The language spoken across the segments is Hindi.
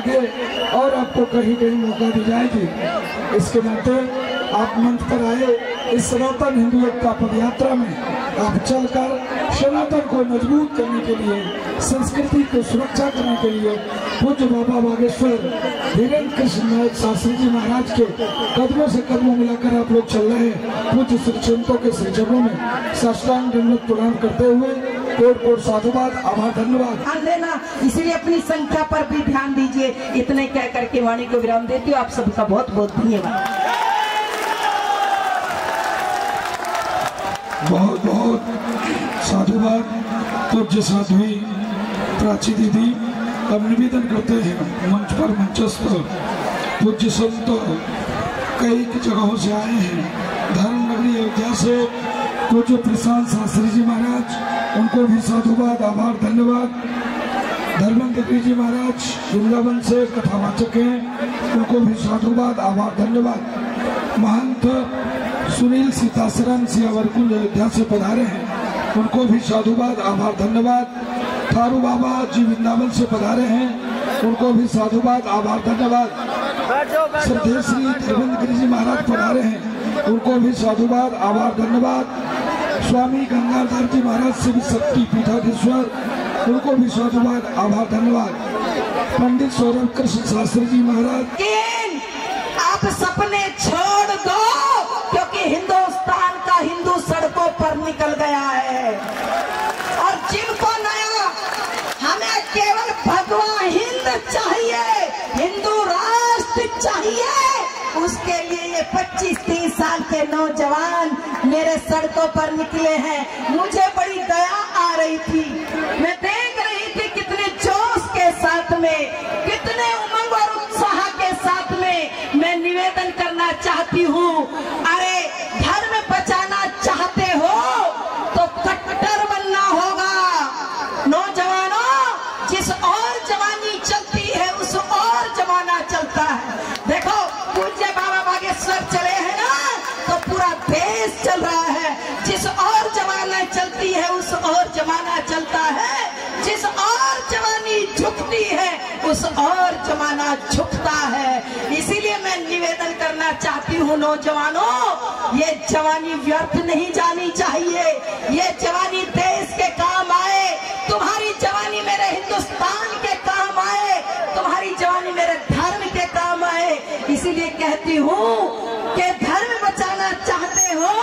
आगे और आपको कहीं कहीं मौका दी जाएगी। इसके नाते आप मंच पर आए, इस सनातन हिंदू एकता पदयात्रा में आप चलकर सनातन को मजबूत करने के लिए, संस्कृति को सुरक्षा करने के लिए पूज्य बाबा बागेश्वर धीरेन्द्र कृष्ण नायक शास्त्री जी महाराज के कदमों से कदमों मिलाकर आप लोग चल रहे हैं। पूज्य श्री संतों के श्री चरणों में साष्टांग दंडवत प्रणाम करते हुए कोट कोट साधुवाद, आभार, धन्यवाद। ध्यान देना, इसीलिए अपनी संख्या पर भी ध्यान दीजिए। इतने कह करके वाणी को विराम देती हूँ। आप सबका बहुत बहुत धन्यवाद। बहुत बहुत साधुवाद पूज्य साध्वी प्राची दीदी। अब निवेदन करते हैं मंच पर मंचस्थ पूज्य संत कई जगहों से आए हैं। धर्म नगरी अयोध्या से पूज्य प्रशांत शास्त्री जी महाराज, उनको भी साधुवाद, आभार, धन्यवाद। धर्मेंद्र जी महाराज वृंदावन से कथावाचक हैं, उनको भी साधुवाद, आभार, धन्यवाद। महंत सुनील सीताशरण सियावरकुंज अयोध्या से पधारे हैं, उनको भी साधुवाद, आभार, धन्यवाद। थारू बाबा जी वृंदावन से पधारे हैं, उनको भी साधुवाद, आभार, धन्यवाद। श्रद्धेय श्री धर्मेंद्र जी महाराज पधारे हैं, उनको भी साधुवाद, आभार, धन्यवाद। स्वामी गंगाधर जी महाराज से भी शक्ति पीठाधीश्वर, उनको भी साधुवाद, आभार, धन्यवाद। पंडित सौरभ कृष्ण शास्त्री जी महाराज। आप सपने छोड़ दो, क्योंकि हिंदुस्तान का हिंदू सड़कों पर निकल गया है। और जिनको नया, हमें केवल भगवा हिंद चाहिए, हिंदू राष्ट्र चाहिए। उसके लिए ये 25-30 साल के नौजवान मेरे सड़कों पर निकले हैं। मुझे बड़ी दया आ रही थी, मैं देख रही थी कितने जोश के साथ में, कितने उमंग और उत्साह के साथ में। मैं निवेदन करना चाहती हूँ, अरे धर्म बचाना चाहते हो तो कट्टर बनना होगा। नौजवानों, जिस और जवानी चलती है उस और जमाना चलता है। देखो पूज्य बाबा बागेश्वर चले हैं ना, तो पूरा देश चल रहा है। जिस और जमाना चलती है उस और जमाना चलता है। जिस और जवानी झुकती है उस और जमाना झुकता है। इसीलिए मैं निवेदन करना चाहती हूँ नौजवानों, ये जवानी व्यर्थ नहीं जानी चाहिए। ये जवानी देश के काम आए, तुम्हारी जवानी मेरे हिंदुस्तान के काम आए, तुम्हारी जवानी मेरे धर्म के काम आए। इसीलिए कहती हूँ कि धर्म बचाना चाहते हो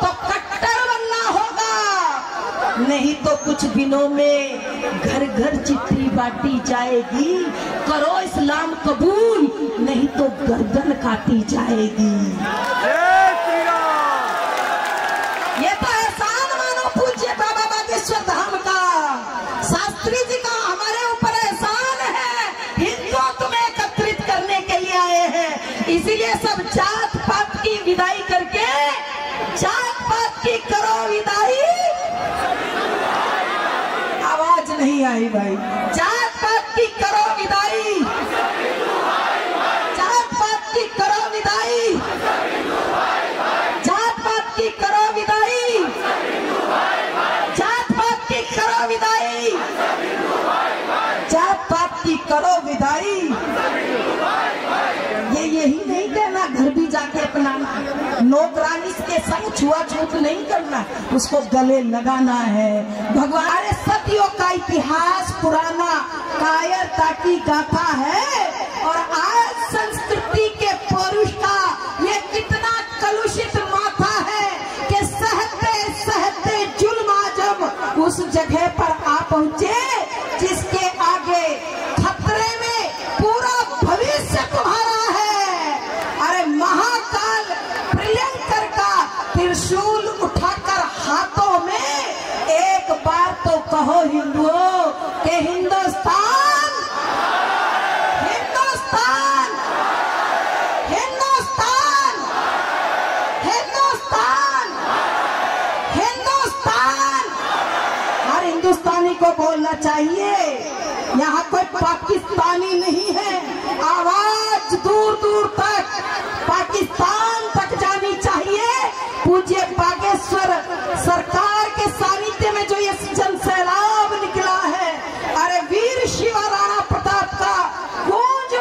तो कट्टर बनना होगा, नहीं तो कुछ दिनों में घर घर चिट्ठी बांटी जाएगी। करो इस्लाम कबूल, नहीं तो गर्दन काटी जाएगी। ये तो एहसान मानो पूज्य बाबा बागेश्वर धाम का, शास्त्री जी का हमारे ऊपर एहसान है। हिंदू तुम्हें एकत्रित करने के लिए आए हैं, इसीलिए सब जात पात की विदाई करके, जात पात की करो विदाई। आवाज नहीं आई भाई। जात पात की करो विदाई, जात पात की करो विदाई, जात पात की करो विदाई, जात पात की करो विदाई, जात पात की करो विदाई। ये यही नहीं कहना, घर भी जाके अपनाना, नौकरानी के संग छुआछूत नहीं करना, उसको गले लगाना है। भगवान सदियों का इतिहास पुराना कायरता की गाथा है, और आज संस्कृति के पौरुष का ये कितना कलुषित माथा है कि सहते सहते जुल्म जब उस जगह पर आ पहुंचे जिसके आगे खतरे में पूरा भविष्य तुम्हारा है। अरे महाकाल प्रियंकर का त्रिशूल उठाकर हाथों में, एक बार तो कहो हिंदुओं के हिंदुस्तान, हिंदुस्तान, हिंदुस्तान, हिंदुस्तान, हिंदुस्तान। हर हिंदुस्तानी को बोलना चाहिए, यहाँ कोई पाकिस्तानी नहीं है। आवाज दूर दूर तक पाकिस्तान तक जानी चाहिए। पूज्य बागेश्वर सरकार के सानिध्य में जो ये जन सैलाब निकला है, अरे वीर शिवा राणा प्रताप का गूंज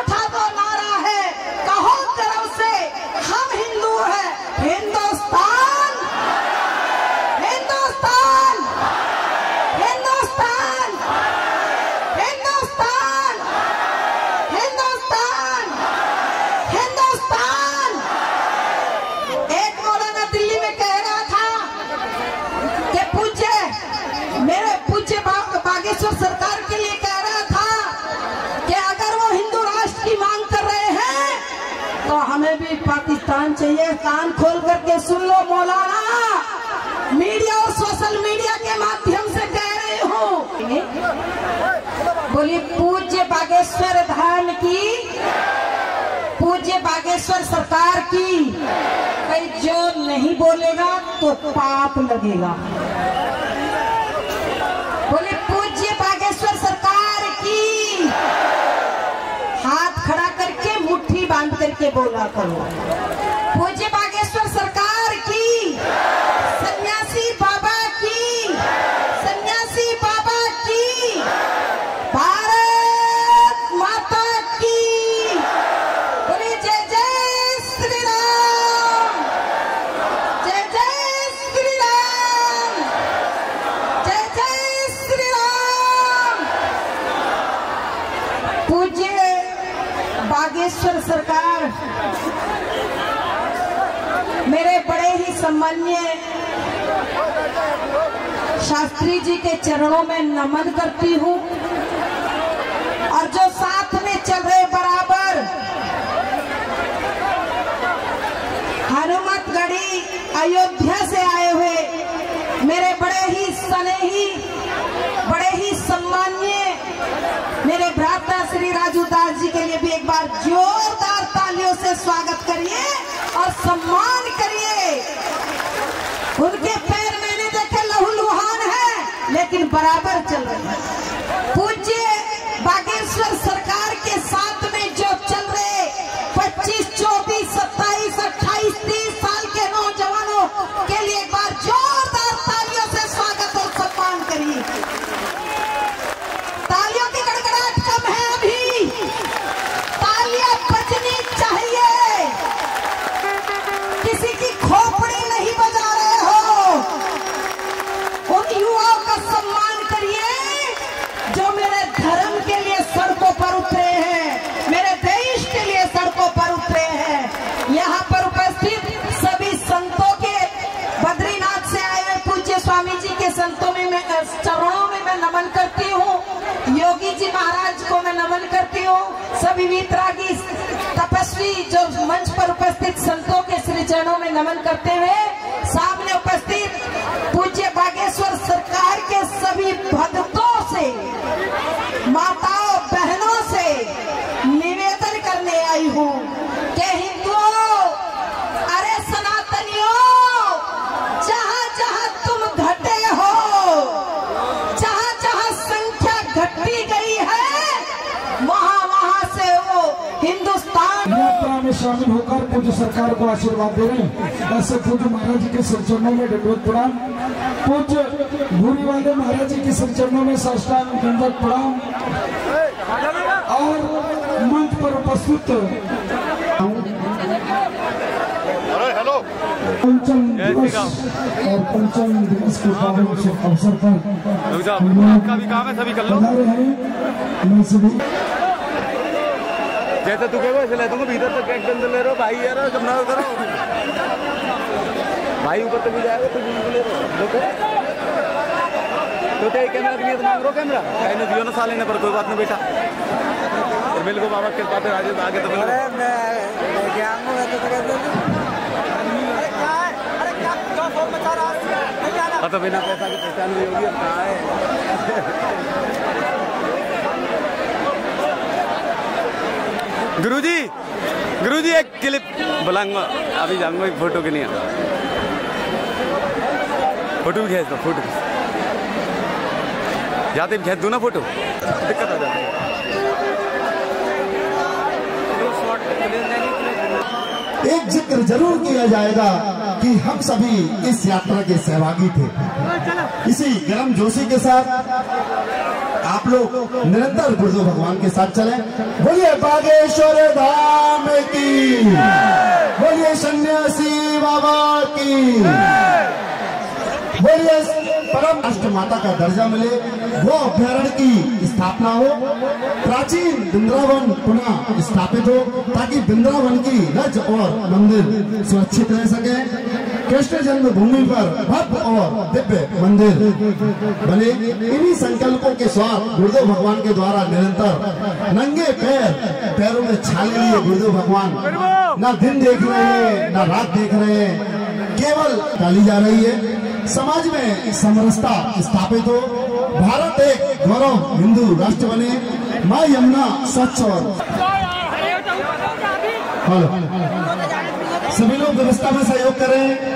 तो हमें भी पाकिस्तान चाहिए। कान खोल करके सुन लो मौलाना, मीडिया और सोशल मीडिया के माध्यम से कह रही हूँ। बोलिए पूज्य बागेश्वर धाम की, पूज्य बागेश्वर सरकार की। कहीं जो नहीं बोलेगा तो पाप लगेगा। बोलिए पूज्य बागेश्वर सरकार की। हाथ खड़ा करके मुट्ठी बांध करके बोला करो, पूज्य बागेश्वर सरकार की, सन्यासी बाबा की, सन्यासी बाबा की, भारत माता की। बोलिए जय जय श्री राम, जय जय श्री राम, जय जय श्री राम। पूज्य बागेश्वर सरकार मेरे बड़े ही सम्माननीय शास्त्री जी के चरणों में नमन करती हूँ। और जो साथ में चल रहे बराबर हनुमतगढ़ी अयोध्या से आए हुए मेरे बड़े ही स्नेही, बड़े ही सम्माननीय मेरे भ्राता श्री राजू दास जी के लिए भी एक बार जोरदार तालियों से स्वागत करिए और सम्मान करिए। उनके पैर मैंने देखे लहूलुहान है लेकिन बराबर चल रहे हैं। पूज्य बागेश्वर सरकार के साथ में जो चल रहे 25, 24, 27, 28, 30 साल के नौजवानों के लिए एक बार जोरदार तालियों से स्वागत और सम्मान करिए। तालियों की गड़गड़ाहट कम है, अभी तालियां बजनी चाहिए। किसी की खोपड़ी नहीं बजा रहे हो। उन युवाओं का सम्मान करिए जो मेरे धर्म के लिए सड़कों पर उतरे हैं, मेरे देश के लिए सड़कों पर उतरे हैं। यहाँ पर उपस्थित सभी संतों के, बद्रीनाथ से आए हुए पूज्य स्वामी जी के संतों में मैं चरणों में मैं नमन करती हूँ। योगी जी महाराज को मैं नमन करती हूँ। सभी वीतरागी तपस्वी जो मंच पर उपस्थित संतों के श्री चरणों में नमन करते हुए सामने उपस्थित पूज्य बागेश्वर सरकार के सभी भक्तों से, माताओं बहनों से निवेदन करने आई हूँ कि हिंदुओं, अरे सनातनियों, जहाँ जहाँ तुम घटे हो, जहाँ जहाँ संख्या घटती गई है, वहाँ वहाँ से वो हिंदुस्तान यात्रा में शामिल होकर पूज्य सरकार को आशीर्वाद दे रहे हैं। ऐसे पूज्य महाराज जी के सरचरणों में दंडवत प्रणाम। पूज्य भूरी वाले महाराज जी के सरचरणों में साष्टांग दंडवत प्रणाम। और मंच पर उपस्थित पंचम दिवस और पंचम दिवस के पावन अवसर पर बना रहे हैं। मैं सभी जैसे तू कहो ऐसे ले दूंगा, भीतर तक एक बंद ले रहा भाई यार, जब ना करो भाई ऊपर तक भी जाएगा तो ले तो ते कैमरा के लिए तो मांग रो कैमरा कहने दियो ना साले ने, पर कोई बात नहीं बेटा। और मिल को बाबा के पास आगे तो अरे मैं लेके आऊंगा तो क्या तो बिना पैसा की पहचान भी होगी। कहाँ है गुरुजी एक क्लिप बुलाऊंगा, अभी जाऊंगा एक फोटो के लिए। फोटो भी खींच दो, फोटो जाते भी खींच दो ना फोटो, दिक्कत आ जाती है। एक जिक्र जरूर किया जाएगा कि हम सभी इस यात्रा के सहभागी थे। इसी गर्म जोशी के साथ आप लोग निरंतर गुरुदेव भगवान के साथ चलें। बोलिए बागेश्वर धाम की, बोलिए सन्यासी बाबा की, बोलिए परम राष्ट्र माता का दर्जा मिले, वो अभ्यारण्य की स्थापना हो, प्राचीन वृंदावन पुनः स्थापित हो, ताकि वृंदावन की रज और मंदिर सुरक्षित रह सके। कृष्ण जन्मभूमि पर भव्य और दिव्य मंदिर बने। इन्हीं संकल्पों के साथ गुरुदेव भगवान के द्वारा निरंतर नंगे पैरों में छाले लिए गुरुदेव भगवान ना दिन देख रहे हैं ना रात देख रहे हैं, केवल डाली जा रही है। समाज में समरसता स्थापित हो, भारत एक गौरव हिंदू राष्ट्र बने, माँ यमुना स्वच्छ और सभी लोग व्यवस्था में सहयोग करें।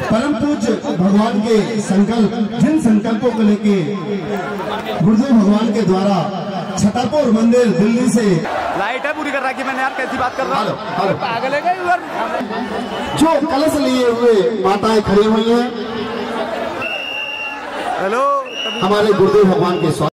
परम पूज्य भगवान के संकल्प, जिन संकल्पों को लेके गुरुदेव भगवान के द्वारा छतरपुर मंदिर दिल्ली से लाइट है पूरी कर रखी मैंने यार, कैसी बात कर रहा हूँ। पागल है जो कलश लिए हुए माताएं खड़ी हुई हैं, हेलो हमारे गुरुदेव भगवान के